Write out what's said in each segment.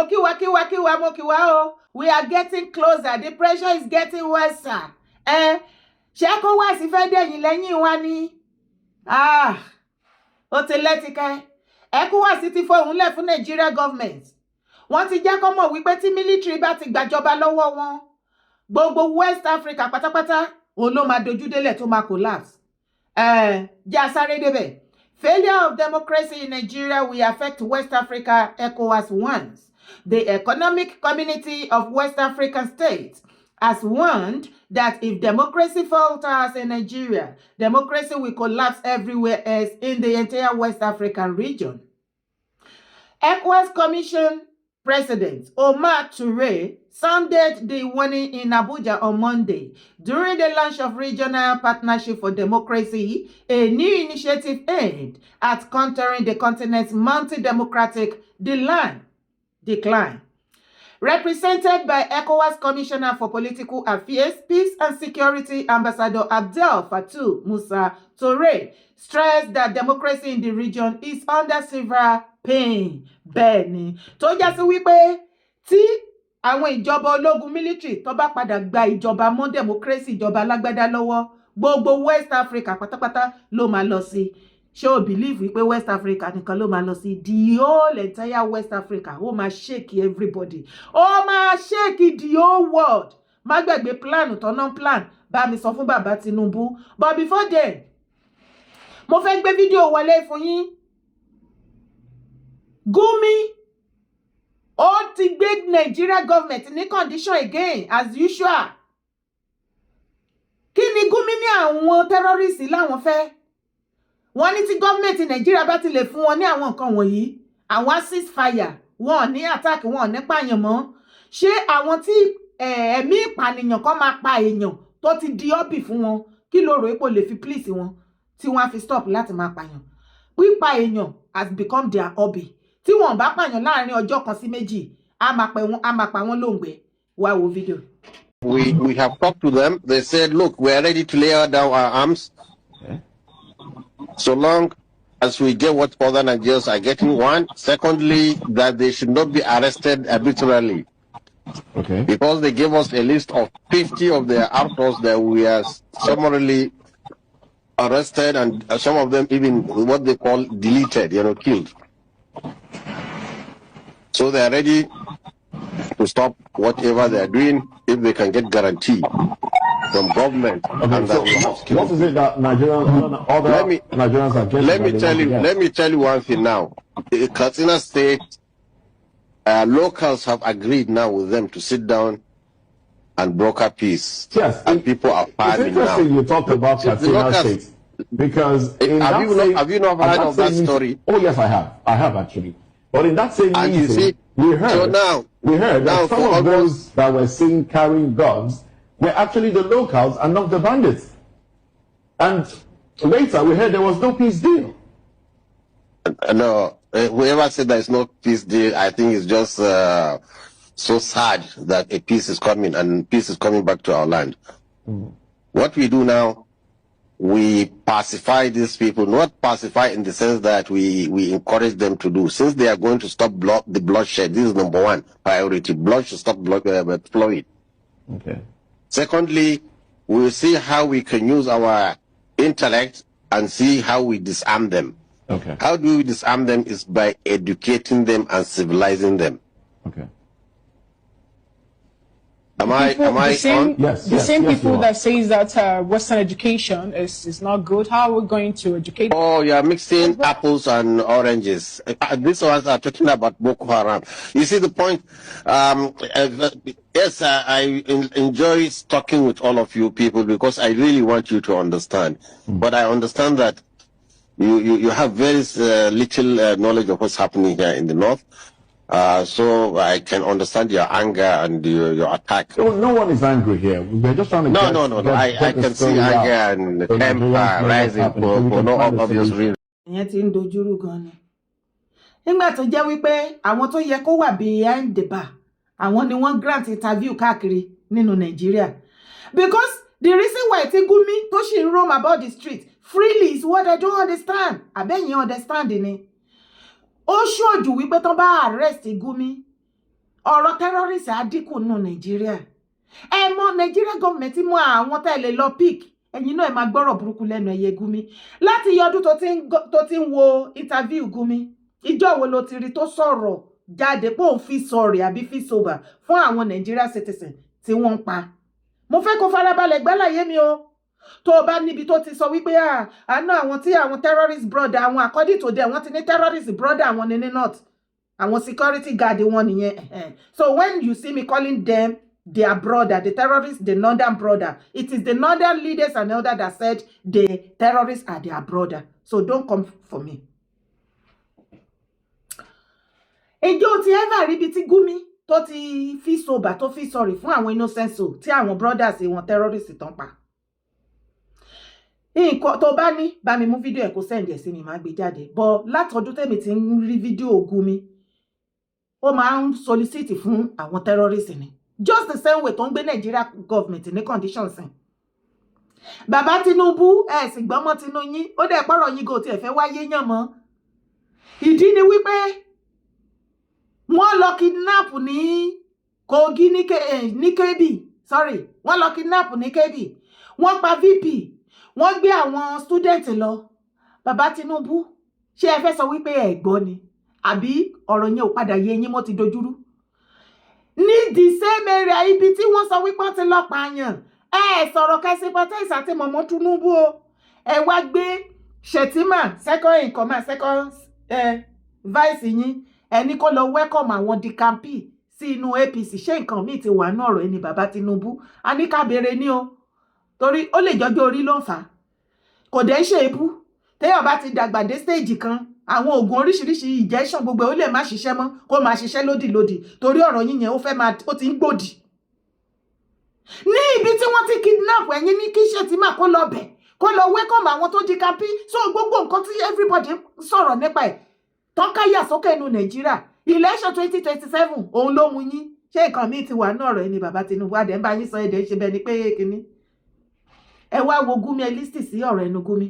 Mokiwa, oh. We are getting closer. The pressure is getting worse. ECOWAS fẹ́ dẹ̀yìn lẹ́yìn wa ni. Ó ti lẹ́tìkẹ́. ECOWAS ti fohùn lẹ̀ fún Nigeria government. Wọ́n ti jẹ́ kó mọ̀ wípé tí military bá ti gbàjọba lọ́wọ́ wọn, gbogbo West Africa pátápátá òun ló máa dojú délẹ̀ tó máa collapse. Já sáré débẹ̀. Failure of democracy in Nigeria will affect West Africa, ECOWAS warns. The Economic Community of West African States has warned that if democracy falters in Nigeria, democracy will collapse everywhere else in the entire West African region. ECOWAS Commission President Omar Toure sounded the warning in Abuja on Monday during the launch of Regional Partnership for Democracy, a new initiative aimed at countering the continent's mounting democratic decline. Represented by ECOWAS Commissioner for Political Affairs, Peace and Security, Ambassador Abdel Fattah Musa Toure stressed that democracy in the region is under severe pain. Bẹ́ẹ̀ni, tó já sí wípé tí àwọn ìjọba ológun military tó bá padà gba ìjọba mọ́ democracy ìjọba alágbádá lọ́wọ́, gbogbo West Africa pátápátá ló máa lọ sí. Ṣé o believe wípé West Africa nìkan ló máa lọ sí? The whole entire West Africa ó máa shake everybody. Ó máa shake the whole world. Má gbàgbé plan tọ́nà plan bá mi sọ fún bàbá Tinubu. But before then, mo fẹ́ gbé fídíò wọlé fún yín. Gumi ó ti gbé Nigeria government ní condition again as usual. Kí ni Gumi ní àwọn terrorists láwọn fẹ́? Wọ́n ní tí government Nigeria bá ti lè fún wọn ní àwọn nǹkan wọ̀nyí, àwọn ceasefire, wọn ní attack, wọn ní pààyàn mọ́. Ṣé àwọn tí ẹ̀mí ìpànìyàn kan máa pa èèyàn tó ti di hobby fún wọn, kí ló rò pé lè fi please wọn tí wọ́n á fi stop láti máa pààyàn? Pípa èèyàn has become their hobby. Tí wọ́n bá pààyàn láàrin ọjọ́ kan sí méjì, á máa pa wọ́n lóǹgbẹ. Wá wo video. We have talked to them. They said, look, we are ready to lay down our arms. Okay. So long as we get what other Nigerians are getting, one. Secondly, that they should not be arrested arbitrarily. Okay. Because they gave us a list of 50 of their actors that we are summarily arrested, and some of them even what they call deleted, killed. So they are ready to stop whatever they are doing if they can get guarantee from government. Okay, so what is it that Nigerians are getting? Let me tell you one thing now. The Katsina State locals have agreed now with them to sit down and broker peace. Yes, and people are farming now. It's interesting you talked about Katsina State because have you not heard of that story? Oh yes, I have actually. But in that same meeting, we heard that some of those that were seen carrying guns were actually the locals and not the bandits. And later we heard there was no peace deal. No, whoever said there is no peace deal, I think it's just so sad that a peace is coming, and peace is coming back to our land. What we do now, we pacify these people, not pacify in the sense that we encourage them to do. Since they are going to stop the bloodshed, this is number one priority. Blood should stop flowing. Okay. Secondly, we'll see how we can use our intellect and see how we disarm them. Okay. How do we disarm them is by educating them and civilizing them. Okay. Am I on? Yes. The same people that says that Western education is not good. How are we going to educate? Oh, you are mixing apples and oranges. These ones are talking about Boko Haram. You see the point? Yes, I enjoy talking with all of you people because I really want you to understand. But I understand that you have very little knowledge of what's happening here in the north. So I can understand your anger and your attack. No one is angry here. We're just trying to No. I can see anger and temper rising for no obvious reason. Ìyẹn ti ń dojúrú gan ni. Nígbà tó jẹ́ wípé àwọn tó yẹ kó wà behind the bar, àwọn ni wọ́n grant interview káàkiri nínú Nigeria. Because the reason why tí Gumi tó ṣì ń roam about the street freely is what I don't understand. Àbẹ́yìn understand ni. Ó ṣojú wípé tán bá arrest Gumi, ọ̀rọ̀ terrorist á dínkù nínú Nàìjíríà. Ẹ mọ̀ Nàìjíríà government mọ àwọn tá lè lọ pick. Ẹ̀yin náà ẹ máa gbọ́rọ̀ burúkú lẹ́nu ẹyẹ Gumi. Láti iye ọdún tó ti ń wo interview Gumi. Ìjọ́ wo lo ti rí tó sọ̀rọ̀ jáde pé òun fi sorry àbí fi sober fún àwọn Nigeria citizen tí wọ́n ń pa. Mo fẹ́ kó farabalẹ̀ gbálàyé mi o. Tó bá níbi tó ti sọ wípé àná àwọn tí àwọn terrorist brother àwọn according to them wọ́n ti ní terrorist brother àwọn ní north. Àwọn security guard wọn nìyẹn. So when you see me calling them their brother, the terrorists, the northern brother, it is the northern leaders and elders that said the terrorists are their brother. So don't come for me. Ǹjẹ́ ti ever rí bí tí Gumi tó ti fi sober tó fi sorry fún àwọn innocent soul tí àwọn brothers wọn terrorists tán pa. Nǹkan tó bá ní bá mi mú fídíò ẹ̀ kó send ẹ̀ sí mi máa gbé jáde. But látọdún tèmi tí ń rí fídíò Gumi ó máa ń solicit fún àwọn terrorists ni. Just the same way tó ń gbé Nigeria government ní conditions ẹ̀. Bàbá Tinubu ẹ̀ sì gbọ́mọ tinú yín ó dẹ̀ pọ̀rọ̀ yín go tí ẹ fẹ́ wáyé yàn mọ́. Ìdí ni wípé wọ́n lọ kidnap ní Kogi ní Kebbi. Sorry, wọ́n lọ kidnap ní Kebbi. Wọ́n pa VP. Wọ́n gbé àwọn student lọ. Bàbá Tinubu, ṣé ẹ fẹ́ sọ wípé ẹ gbọ́ ni? Àbí ọ̀rọ̀ yẹn ò padà yé yín mọ́ ti dojúrú? Ní the same area ibi tí wọ́n sọ wípé wọ́n ti lọ pààyàn. Ẹ sọ̀rọ̀ kẹsí Pọtẹ́sì àti Mọ̀mọ́ Tinubu o. Ẹ wá gbé Shettima second in command second vice yín. Ẹni kó lọ welcome àwọn Dikampi sí inú APC. Ṣé nǹkan míì ti wà ní ọ̀rọ̀ ẹni bàbá Tinubu? A ní ká béèrè ní o. Torí ó lè jọjọ́ orí ló ń fà. Kò dẹ̀ ṣe ebú. Téèyàn bá ti dàgbà dé stage kan, àwọn oògùn oríṣiríṣi injection gbogbo ó lè má ṣiṣẹ́ mọ́, kó máa ṣiṣẹ́ lódìlódì. Torí ọ̀rọ̀ yín yẹn ó ti ń gbòdì. Ní ibi tí wọ́n ti kidnap ẹ̀yin ní kí Shettima kó lọ bẹ̀, kó lọ welcome àwọn tó Dikampi. So gbogbo nǹkan tí everybody sọ̀rọ̀ nípa ẹ̀. Tọ́káyà sókè inú Nàìjíríà. Election 2027 òun ló mú yín. Ṣé nǹkan míì ti wà ní ọ̀rọ̀ ẹni bàbá Tinubu? Adé ń bá yín sọ èdè ṣe bẹ́ẹ̀ ni pé kíní. Ẹ wá wo Gumi ẹ lísì sí ọ̀rọ̀ ẹnu Gumi.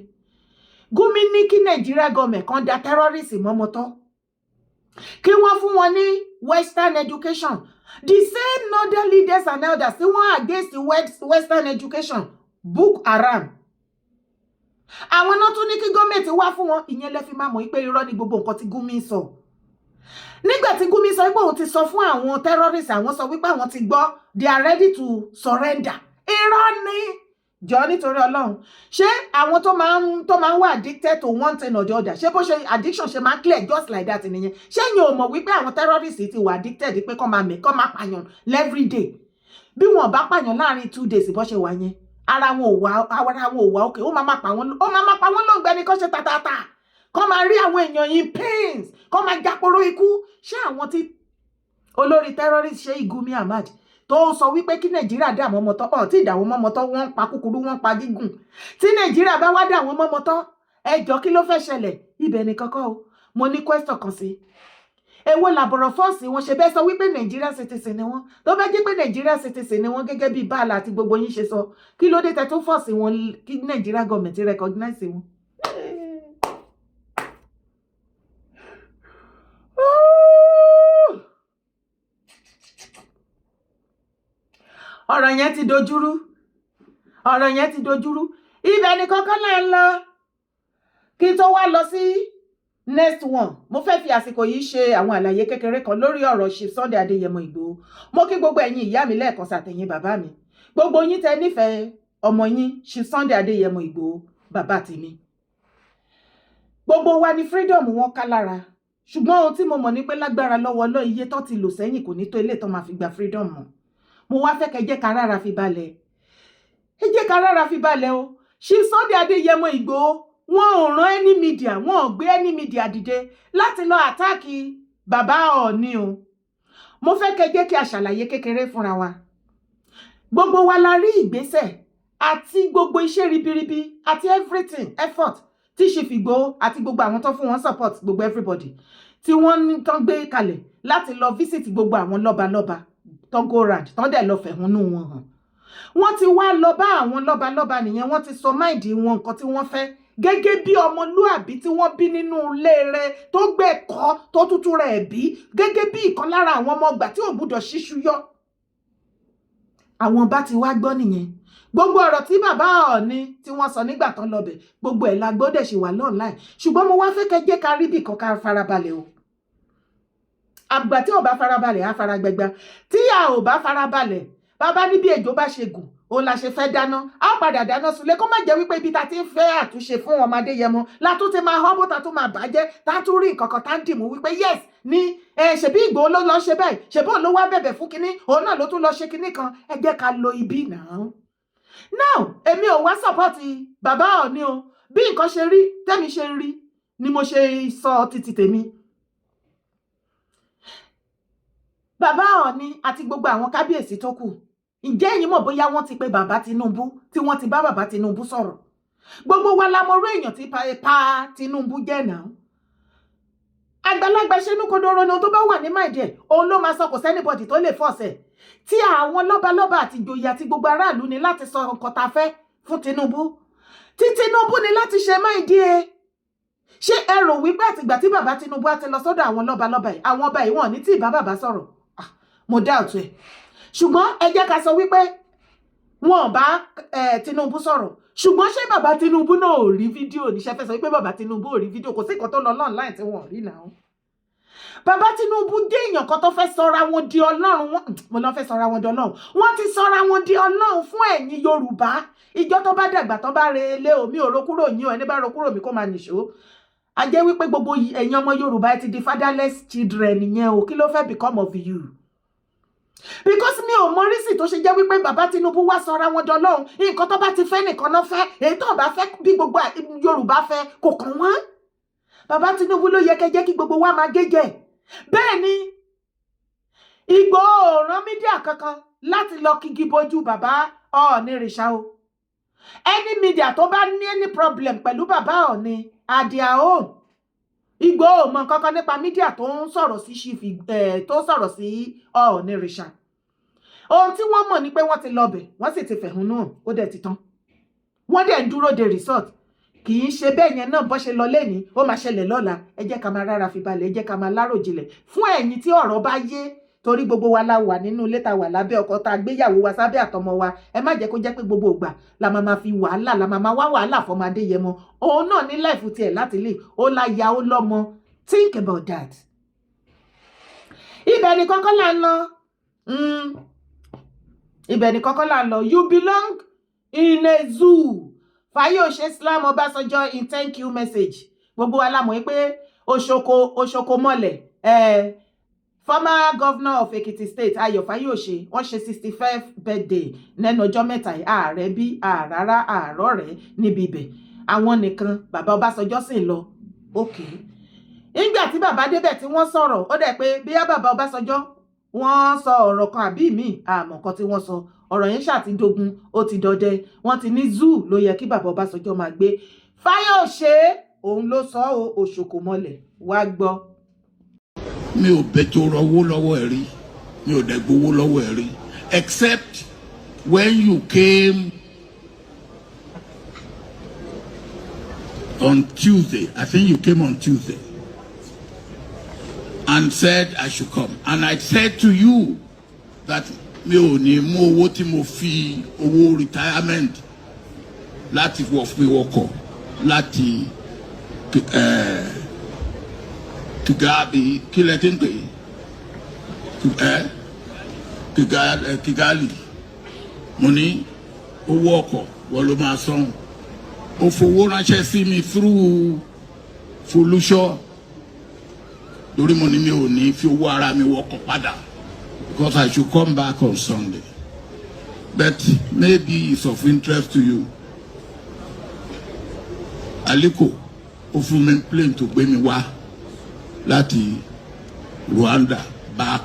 Gumi ní kí Nigeria government kan da terrorist mọ́mọ́tọ́. Kí wọ́n fún wọn ní Western education. The same northern leaders and elders tí wọ́n against the Western education. Boko Haram. Àwọn náà tún ní kí gọ́ọ̀mẹ̀ntì wá fún wọn. Ìyẹn lẹ fi máa mọ̀ pé irọ́ ni gbogbo nǹkan tí Gumi sọ. Nígbà tí Gumi sọ pé òun ti sọ fún àwọn terrorists, àwọn sọ wípé àwọn ti gbọ́, they are ready to surrender. Irọ́ ni. Jọ nítorí Ọlọ́run. Ṣé àwọn tó máa ń wà addicted to one thing or the other? Ṣé bó ṣe addiction ṣe máa clear just like that nìyẹn? Ṣé yín ò mọ̀ wípé àwọn terrorists ti wà addicted pé kọ́ máa pààyàn every day? Bí wọ́n bá pààyàn láàrin 2 days bó ṣe wà yẹn, ara wọn ò wá okay, ó máa pa wọ́n lóògbé ni kó ṣe tatata. Kọ́ máa rí àwọn èèyàn in pains, kọ́ máa jáporó ikú. Ṣé àwọn tí olórí terrorist ṣe Gumi Ahmad tó sọ wípé kí Nàìjíríà dá àwọn mọ́mọ́tọ́ tí ìdá àwọn mọ́mọ́tọ́ wọ́n pa kúkúrú wọ́n pa gígùn, tí Nàìjíríà bá wá dá àwọn mọ́mọ́tọ́ ẹjọ́ kí ló fẹ́ ṣẹlẹ̀? Ibẹ̀ ni kankan o. Mo ní question kan sí. Èwo làbọ̀rọ̀ fọ́ọ̀sì wọn ṣe bẹ́ẹ̀ sọ wípé Nigeria citizen ni wọ́n. Tó bá jẹ́ pé Nigeria citizen ni wọ́n gẹ́gẹ́ bí Bala àti gbogbo yín ṣe sọ, kí ló dé tẹ́ tó fọ́ọ̀sì wọn kí Nigeria government recognize wọn? Ọ̀rọ̀ yẹn ti dojúrú. Ibẹ̀ ni kankan là ń lọ. Kí tó wá lọ sí next one, mo fẹ́ fi àsìkò yìí ṣe àwọn àlàyé kékeré kan lórí ọ̀rọ̀ Chief Sunday Adéyẹmọ Ìgbòho. Mo kí gbogbo ẹ̀yin ìyá mi lẹ́ẹ̀kan sàtẹ̀yìn bàbá mi. Gbogbo yín tẹ́ nífẹ̀ẹ́ ọmọ yín Chief Sunday Adéyẹmọ Ìgbòho, bàbá tèmi. Gbogbo wa ni freedom wọn ká lára. Ṣùgbọ́n ohun tí mo mọ̀ ní pé lágbára lọ́wọ́ Ọlọ́run iye tó ti lò sẹ́yìn kò ní tó ilé tó máa fi gba freedom mọ́. Mo wá fẹ́ kẹ́ jẹ́ ká rárá fi balẹ̀. Ẹ jẹ́ ká rárá fi balẹ̀ o. Chief Sunday Adéyẹmọ Ìgbòho wọn ò rán any media, wọn ò gbé any media dìde láti lọ àtáàkì bàbá Ọọ̀ni o. Mo fẹ́ kẹ́ jẹ́ kí a ṣàlàyé kékeré fúnra wa. Gbogbo wa la rí ìgbésẹ̀ àti gbogbo iṣẹ́ ribiribi àti everything effort tí Chief Ìgbòho àti gbogbo àwọn tó fún wọn support gbogbo everybody tí wọ́n ní tán gbé kalẹ̀ láti lọ visit gbogbo àwọn lọ́balọ́ba tó go round tán dẹ̀ lọ fẹ̀hónú wọn hàn. Wọ́n ti wá lọ bá àwọn lọ́balọ́ba nìyẹn, wọ́n ti sọ máìdì wọn nǹkan tí wọ́n fẹ́ gẹ́gẹ́ bí ọmọlúàbí tí wọ́n bí nínú ilé rẹ̀ tó gbẹ̀kọ́ tó tútù rẹ̀ bí gẹ́gẹ́ bí ìkan lára àwọn ọmọ ọgbà tí ò gbúdọ̀ ṣíṣú yọ. Àwọn bá ti wá gbọ́ nìyẹn. Gbogbo ọ̀rọ̀ tí bàbá Ọọ̀ni tí wọ́n sọ nígbà tán lọ bẹ̀ gbogbo ẹ̀ la gbọ́dẹ̀ ṣì wà online ṣùgbọ́n mo wá fẹ́ kẹ́ jẹ́ ká rí bì kan ká farabalẹ̀ o. Àgbà tí ò bá farabalẹ̀ á faragbẹgba tí a ò bá farabalẹ̀ bàbá ní bí ejò bá ṣe gùn òun la ṣe fẹ́ dáná á padà dáná sulé kó má jẹ́ wípé ibi ta ti ń fẹ́ àtúnṣe fún ọmọ Adéyẹmọ látún ti máa họ́bó ta tún máa bàjẹ́ tá tún rí nǹkan kan tá ń dìmú wípé yes ní ṣèbí Ìgbòho ló lọ ṣe báyìí ṣèbí òun ló wá bẹ̀bẹ̀ fún kinní òun náà ló tún lọ ṣe kinní kan ẹ jẹ́ ká lo ibi náà. Now èmi ò wá sọ́pọ́ọ̀tì bàbá Ọọ̀ni o bí nǹkan ṣe rí tẹ́mi ṣe ń rí ni mo ṣe sọ títí tèmi. Bàbá Ọọ̀ni àti gbogbo àwọn kábíyèsí tó kù ǹjẹ́ ẹ̀yin mọ̀ bóyá wọ́n ti pe bàbá Tinubu tí wọ́n ti bá bàbá Tinubu sọ̀rọ̀? Gbogbo wa la mọ̀ èèyàn tí pa Tinubu jẹ́ náà. Àgbàlagbà ṣe inú kodoro ni tó bá wà ní máìdí ẹ̀ òun ló máa sọ kò sẹ́nibọ̀dì tó lè fọ́ọ̀sẹ̀ tí àwọn lọ́balọ́ba àti ìjòyè àti gbogbo aráàlú ní láti sọ nǹkan tá fẹ́ fún Tinubu tí Tinubu ní láti ṣe máìdí ẹ̀. Ṣé ẹ rò wípé àtìgbà tí bàbá Tinubu á ti lọ sọ́dọ̀ àwọn lọ́balọ́ba yìí àwọn ọba yìí wọ́n ní tí ìbá bàbá sọ̀rọ̀? Mo doubt ẹ̀. Ṣùgbọ́n ẹ jẹ́ ká sọ wípé wọn bá Tinubu sọ̀rọ̀ ṣùgbọ́n ṣé bàbá Tinubu náà ò rí fídíò níṣẹ́ fẹ́ sọ wípé bàbá Tinubu ò rí fídíò kò sí nǹkan tó lọ online tí wọ́n rí náà. Bàbá Tinubu jẹ́ èèyàn kan tó fẹ́ sọra wọn di Ọlọ́run mo lọ fẹ́ sọra wọn di Ọlọ́run wọ́n ti sọra wọn di Ọlọ́run fún ẹ̀yin Yorùbá ìjọ tó bá dàgbà tó bá re ilé omi ò ro kúrò yín o ẹni bá ro kúrò mi kó máa nìṣó. A jẹ́ wípé gbogbo ẹ̀yin ọmọ Yorùbá ẹ ti di fatherless children nìyẹn o kí ló fẹ́ become of you? Because mi ò mọ rísì tó ṣe jẹ́ wípé bàbá Tinubu wá sọra wọn dọlọ́run nǹkan tó bá ti fẹ́ nìkan náà fẹ́ èyí tó bá fẹ́ bí gbogbo Yorùbá fẹ́ kò kàn wọ́n. Bàbá Tinubu ló yẹ kẹjẹ́ kí gbogbo wa máa gẹ́jẹ́. Bẹ́ẹ̀ ni Ìgbòho rán mídíà kankan láti lọ kígi bojú bàbá Ọọ̀ni rìṣà o. Any media tó bá ní any problem pẹ̀lú bàbá Ọọ̀ni at their own. Ìgbòho mọ kankan nípa mídíà tó ń sọ̀rọ̀ sí ṣífì tó sọ̀rọ̀ sí Ọọ̀ni rìṣà. Ohun tí wọ́n mọ̀ ni pé wọ́n ti lọ bẹ̀ wọ́n sì ti fẹ̀hónú hàn ó dẹ̀ ti tán. Wọ́n dẹ̀ ń dúró de result kì í ṣe bẹ́ẹ̀ yẹn náà bó ṣe lọ lẹ́ni ó máa ṣẹlẹ̀ lọ́la ẹ jẹ́ ká máa rárá fi balẹ̀ ẹ jẹ́ ká máa láròjinlẹ̀ fún ẹ̀yin tí ọ̀rọ̀ bá yé torí gbogbo wa la wà nínú ilé ta wà lábẹ́ ọkọ ta gbéyàwó wa sábẹ́ àtọmọ wa ẹ má jẹ́ kó jẹ́ pé gbogbo ìgbà la máa fi wàhálà la máa wá wàhálà fọmọ Adéyẹmọ òun náà ní láìfù tiẹ̀ láti lè ó láya ó lọ́mọ think about that. Ibẹ̀ ni kọ́kọ́ là ń lọ ibẹ̀ ni kọ́kọ́ là ń lọ you belong in a zoo. Fayose Slam Ọbásanjọ́ in thank you message. Gbogbo wa la mọ̀ pé Oṣoko mọ́lẹ̀ former governor of Ekiti State Ayọ̀ Fayose wọ́n ṣe 65th birthday nẹ́nu ọjọ́ mẹ́ta ààrẹ bí àràrá àárọ̀ rẹ̀ níbi ibẹ̀ àwọn nìkan bàbá Ọbásanjọ́ sì ń lọ òkè. Nígbà tí bàbá débẹ̀ tí wọ́n sọ̀rọ̀ ó dẹ̀ pé bí bàbá Ọbásanjọ́ wọ́n sọ ọ̀rọ̀ kan àbí míì àmọ́ nǹkan tí wọ́n sọ ọ̀rọ̀ yẹn ṣàtidógún ó ti dọdẹ wọ́n ti ní zoo ló yẹ kí bàbá Ọbásanjọ́ máa gbé. Fayose òun ló sọ Oṣoko mọ́lẹ̀ wá gbọ́. Mi ò bẹ̀tọ̀ owó lọ́wọ́ ẹ̀ rí mi ò dẹ̀ gbowó lọ́wọ́ ẹ̀ rí except when you came on Tuesday. I think you came on Tuesday and said I should come, and I said to you that mi ò ní mú owó tí mo fi owó retirement láti fi wọkọ̀ láti Kigali kílẹ̀ tí ń pè Kigali mo ní owó ọkọ̀ wọ́n ló máa san ó fowó ránṣẹ́ sí mi through Folúṣọ́ lórí mo ní mi ò ní fi owó ara mi wọkọ̀ padà because I should come back on Sunday but maybe it's of interest to you. Aliko ó fún mi plane tó gbé mi wá láti Rwanda back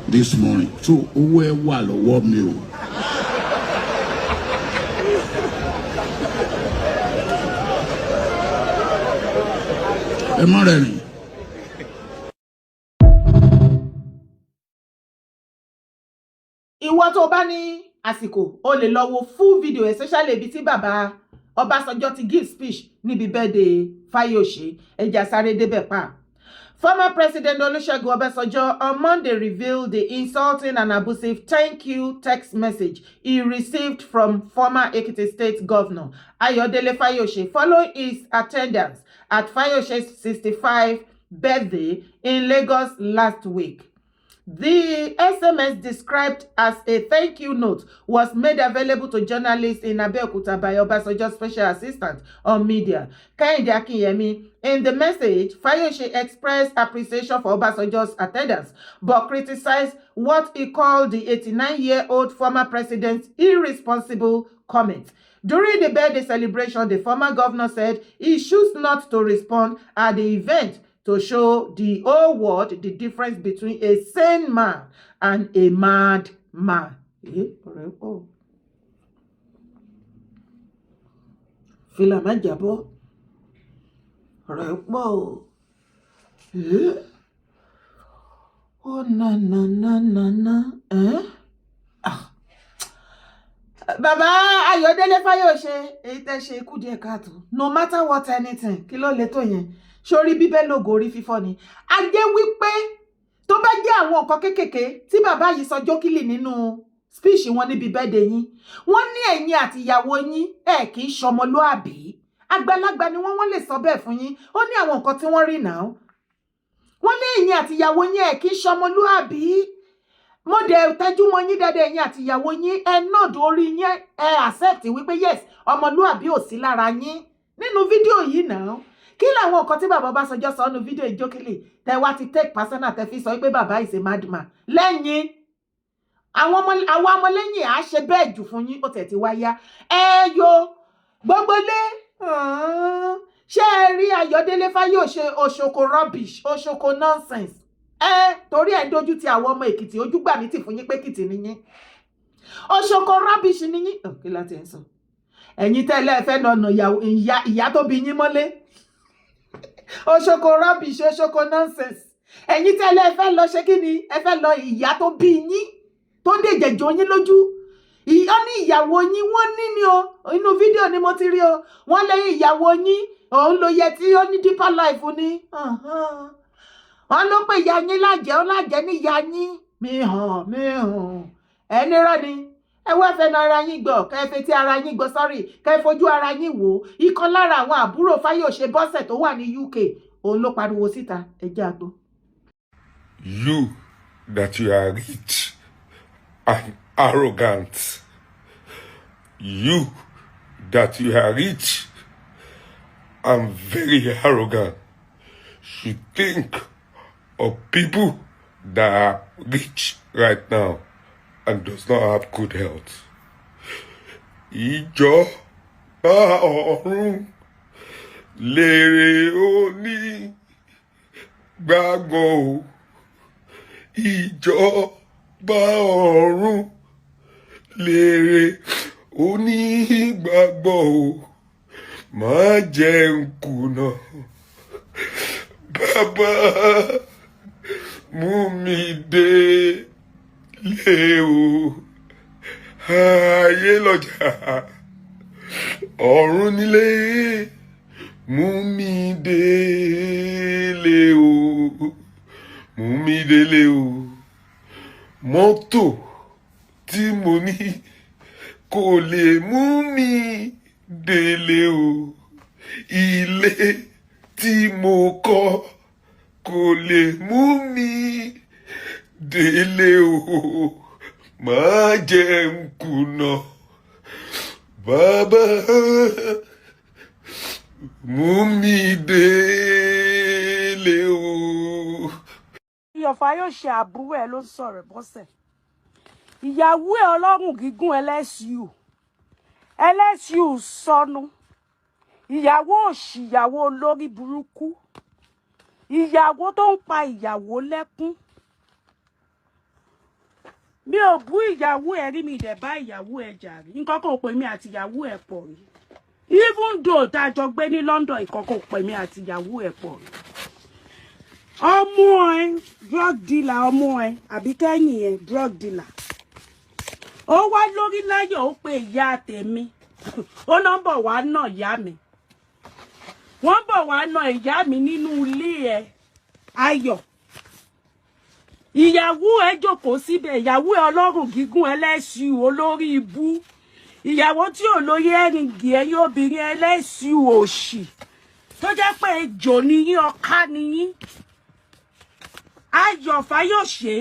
this morning so owó ẹ wà lọ́wọ́ mi o. Ẹ má rẹ̀ rìn. Ìwọ tó bá ní àsìkò o lè lọ wo full video especially ibi tí bàbá Ọbásanjọ́ ti give speech níbi birthday Fayose. Ẹja sáré débẹ̀ pa. Former President Olusegun Obasanjo on Monday revealed the insulting and abusive thank you text message he received from former Ekiti State Governor Ayodele Fayose following his attendance at Fayose's 65th birthday in Lagos last week. The SMS, described as a thank you note, was made available to journalists in Abeokuta by Obasanjo's special assistant on media, Kehinde Akinyemi. In the message, Fayose expressed appreciation for Obasanjo's attendance, but criticized what he called the 89-year-old former president's irresponsible comments. During the birthday celebration, the former governor said he chose not to respond at the event to show the whole world the difference between a sane man and a mad man. Fila má jábọ́. Repo. Oh na. Ah. Bàbá Ayọ̀délé Fáyọ̀ṣe, èyí tẹ́ ṣe ikú díẹ̀ káàtó. No matter what anything, kí ló lè tó yẹn. Sórí bíbẹ́ lógo orí fífọ́ ni. A jẹ́ wípé tó bá jẹ́ àwọn nǹkan kéékèèké tí bàbá yìí sọ jókìlì nínú speech wọn níbi birthday yín. Wọ́n ní ẹ̀yin àti ìyàwó yín ẹ̀ kì í ṣọmọlúàbí. Àgbàlagbà ni wọ́n lè sọ bẹ́ẹ̀ fún yín. Ó ní àwọn nǹkan tí wọ́n rí náà. Wọ́n ní ẹ̀yin àti ìyàwó yín ẹ̀ kì í ṣọmọlúàbí. Mo dẹ̀ tẹ́jú mọ́ yín dáadáa ẹ̀yin àti ìyàwó yín ẹ náà dórí yín ẹ accept wípé yes ọmọlúàbí ò sí lára yín nínú fídíò yìí náà. Kí làwọn nǹkan tí bàbá Ọbásanjọ́ sọ nínú fídíò ìjókèlè tẹ́ wá ti take personal tẹ́ fi sọ pé bàbá is a madman. Lẹ́yìn àwọn ọmọlẹ́yìn á ṣe bẹ́ẹ̀ jù fún yín ó tẹ̀ ti wáyá. Ẹ yo gbogbo lé ṣé ẹ rí Ayọ̀délé Fáyọ̀ṣe Òṣòkò rubbish Òṣòkò nonsense. Torí ẹ̀ ń dojú ti àwọn ọmọ Èkìtì ojú gbà mí tì fún yín pé Èkìtì ni yín. Òṣòkò rubbish ni yín. Kí láti ẹ̀ sọ. Ẹ̀yin tẹ́lẹ̀ fẹ́ nọ̀nà ìyá tó bí yín mọ́lé. Òṣòkò rubbish Òṣòkò nonsense. Ẹ̀yin tẹ́lẹ̀ fẹ́ lọ ṣe kí ni? Ẹ fẹ́ lọ ìyá tó bí yín tó dèjẹ̀jọ yín lójú. Ó ní ìyàwó yín wọ́n ní ni o. Inú fídíò ni mo ti rí o. Wọ́n lẹ́yìn ìyàwó yín òun ló yẹ tí ó ní deeper life ni. Wọ́n ló pè ìyá yín lájẹ́ ó lájẹ́ ní ìyá yín. Mi hàn. Ẹni rọ́ ni. Ẹ wá fẹnu ara yín gbọ́, kẹ́ fetí ara yín gbọ́, sorry, kẹ́ fojú ara yín wò. Ìkan lára àwọn àbúrò Fáyọ̀ṣe Bọ́sẹ̀ tó wà ní UK, òun ló pariwo síta, ẹ jẹ́ àgbọ̀. You that you are rich and arrogant. You that you are rich and very arrogant should think of people that are rich right now and does not have good health. Ìjọba ọ̀run lèrè oní gbàgbọ́ o. Ìjọba ọ̀run lèrè oní gbàgbọ́ o. Má jẹ́ n kùnà. Bàbá mú mi dé lé o. Ayé lọ́jà ọ̀run nílé mú mi délé o. Mú mi délé o. Mọ́tò tí mo ní kò lè mú mi délé o. Ilé tí mo kọ́ kò lè mú mi délé o. Má jẹ́ n kùnà. Bàbá mú mi délé o. Fáyọ̀ṣe àbúrò ẹ̀ ló ń sọ̀rọ̀ Bọ́sẹ̀. Ìyàwó ẹ̀ ọlọ́run gígùn LSU sọnù. Ìyàwó òṣì, ìyàwó olórí burúkú. Ìyàwó tó ń pa ìyàwó lẹ́kún. Mi ò bú ìyàwó ẹ̀ rí, mi dẹ̀ bá ìyàwó ẹ̀ jà rí. Nǹkan kan ò pè mí àti ìyàwó ẹ̀ pọ̀ rí. Even though tá a jọ gbé ní London, nǹkan kan ò pè mí àti ìyàwó ẹ̀ pọ̀ rí. Ọmọ ẹ drug dealer, ọmọ ẹ àbí kẹ́yìn ẹ drug dealer. Ó wá lórí láyọ̀ ó pe ìyá tèmi ó náà bọ̀ wá náà ìyá mi wọ́n bọ̀ wá náà ìyá mi nínú ilé ẹ̀ ayọ̀ ìyàwó ẹ jókòó síbẹ̀ ìyàwó ẹ ọlọ́run gígùn ẹlẹ́sìn olórí ibú ìyàwó tí ò lóye ẹ̀rìngì ẹ̀yìn obìnrin ẹlẹ́sìn òṣì tó jẹ́ pé ejò niyín ọká niyín Ayọ̀ Fáyọ̀ṣe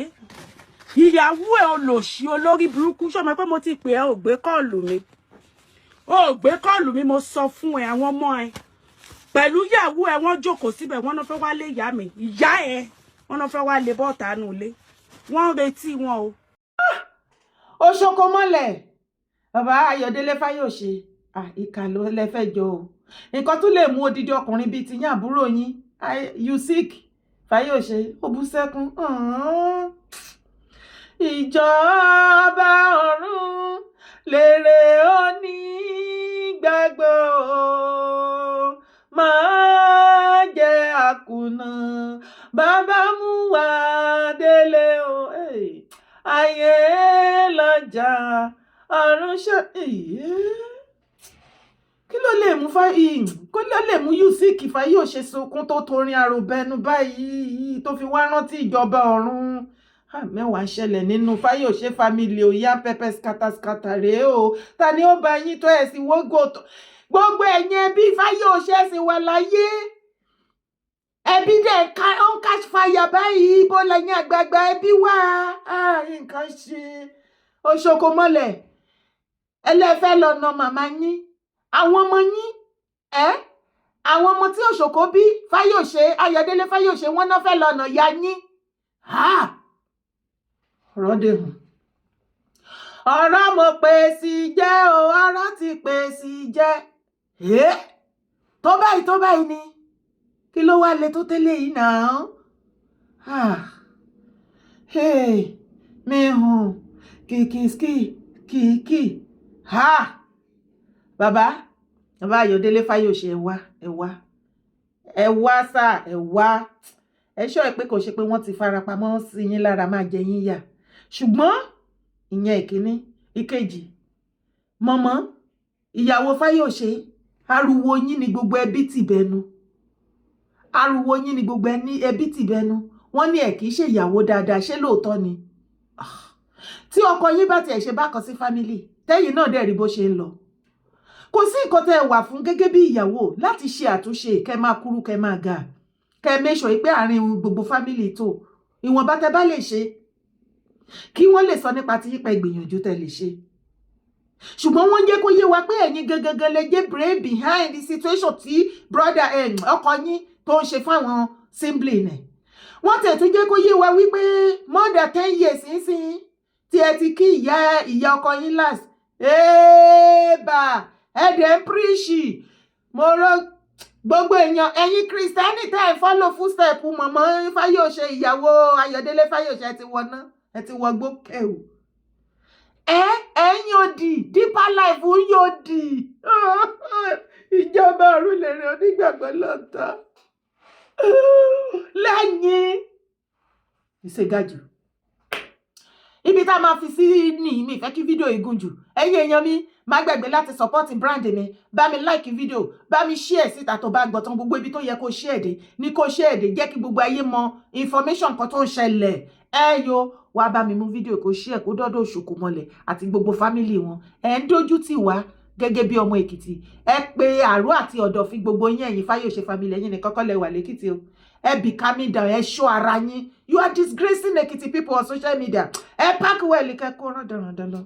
ìyàwó ẹ olòṣì olórí burúkú ṣọmọ pé mo ti pè ẹ́ ò gbé kọ́ọ̀lù mi mo sọ fún ẹ àwọn ọmọ ẹ pẹ̀lú ìyàwó ẹ wọ́n jókòó síbẹ̀ wọ́n náà fẹ́ wá lé ìyá mi ìyá ẹ wọ́n náà fẹ́ wá lé bọ́ọ̀tà nù lé wọ́n ń retí wọn o. ó ṣoko mọ́lẹ̀ bàbá Ayọ̀délé Fáyọ̀ṣe ìkà ló lẹ́fẹ́ jọ o nǹkan tó lè mú odidi ọkùnrin bíi tiyín àbúrò yín Yusik Fáyọ̀ṣe ó bú sẹ́kún ìjọba ọ̀run lèrè onígbàgbọ́ máa jẹ́ àkùnà bàbá mú wa délé o ayé lọ́jà ọ̀run ṣe kí ló lè mú Yusik Fáyọ̀ṣe sunkún tó torin àròbẹnu báyìí tó fi wá rántí ìjọba ọ̀run mẹ́wàá ń ṣẹlẹ̀ nínú Fáyọ̀ṣe family òyà pẹpẹ skataskata rèé o ta ni ó bá yín tó ẹ̀ sí wógò tó gbogbo ẹ̀yin ẹbí Fáyọ̀ṣe sì wà láyé ẹbí dẹ̀ ó ń catch fire báyìí bó lẹ́yìn àgbààgbà ẹbí wà nǹkan ṣe ó ṣoko mọ́lẹ̀ ẹlẹ́fẹ́ lọ́nà màmá yín àwọn ọmọ yín àwọn ọmọ tí òṣòkò bí Fáyọ̀ṣe Ayọ̀délé Fáyọ̀ṣe wọ́n náà fẹ́ lọ́nà ya yín ọ̀rọ̀ dẹ̀hùn ọ̀rọ̀ mo pè sí jẹ́ o ọ̀rọ̀ ti pè sí jẹ́ tó báyìí ni kí ló wá le tó tẹ́lẹ̀ yìí náà mi hùn kìkì bàbá Ayọ̀délé Fáyọ̀ṣe ẹ wá sáà ẹ ṣọ́ ẹ pé kò ṣe pé wọ́n ti farapamọ́ sí yín lára máa jẹ yín yà ṣùgbọ́n ìyẹn ìkíní ìkejì mọ́mọ́ ìyàwó Fáyọ̀ṣe ariwo yín ni gbogbo ẹbí tìbẹnu wọ́n ní ẹ kì í ṣe ìyàwó dáadáa ṣé lóòótọ́ ni tí ọkọ yín bá tiẹ̀ ṣe bákan sí fámílì tẹ́yìn náà dẹ̀ rí bó ṣe ń lọ kò sí nǹkan tẹ́ ẹ wà fún gẹ́gẹ́ bí ìyàwó láti ṣe àtúnṣe kẹ́ máa kúrú kẹ́ máa ga kẹ́ mẹ́ṣọ̀ pé àárín gbogbo fámílì tó ìwọ̀nba tẹ́ bá lè ṣe kí wọ́n lè sọ nípa tí yípa ìgbìyànjú tẹ́ lè ṣe ṣùgbọ́n wọ́n jẹ́ kó yé wa pé ẹ̀yin gangan lè jẹ́ brain behind the situation tí brother ọkọ yín tó ń ṣe fáwọn sibling ẹ̀ wọ́n tẹ̀ tún jẹ́ kó yé wa wípé more than 10 years nísìn tí ẹ ti kí ìyá ọkọ yín last ẹ̀dẹ̀ ń píríṣì mo rọ gbogbo èèyàn ẹ̀yin Kristẹni tẹ́ ẹ follow footstep mọ̀mọ́ Fáyọ̀ṣe ìyàwó Ayọ̀délé Fáyọ̀ṣe ẹ ti wọgbó kẹwù ẹ̀yin òdì Deeper Life ń yòdì ìjọba ọ̀run lèrè onígbàgbọ́ lọ́tọ̀ lẹ́yìn ìṣègájù ibi tá a máa fi sí ní mi ìfẹ́ kí fídíò igun jù ẹ̀yin èèyàn mi má gbàgbé láti support brand mi bá mi like fídíò bá mi share síta tó bá gbọ́ tán gbogbo ibi tó yẹ kó share dé ní kó share dé jẹ́ kí gbogbo ayé mọ information kan tó ń ṣẹlẹ̀ wá bá mi mú fídíò kó share kó dọ́dọ̀ Òṣòkò mọ́lẹ̀ àti gbogbo family wọn ẹ̀ ń dójú tì wá gẹ́gẹ́ bí ọmọ Èkìtì ẹ pé àrò àti ọ̀dọ̀ fi gbogbo yín ẹ̀yin Fáyọ̀ṣe family ẹ̀yin ní kọ́kọ́ lẹ wà lẹ́kìtì o ẹ be calming down ẹ ṣọ́ ara yín you are disgracing Ekiti people on social media ẹ pack well kẹ́kọ̀ọ́ rán dandan lọ.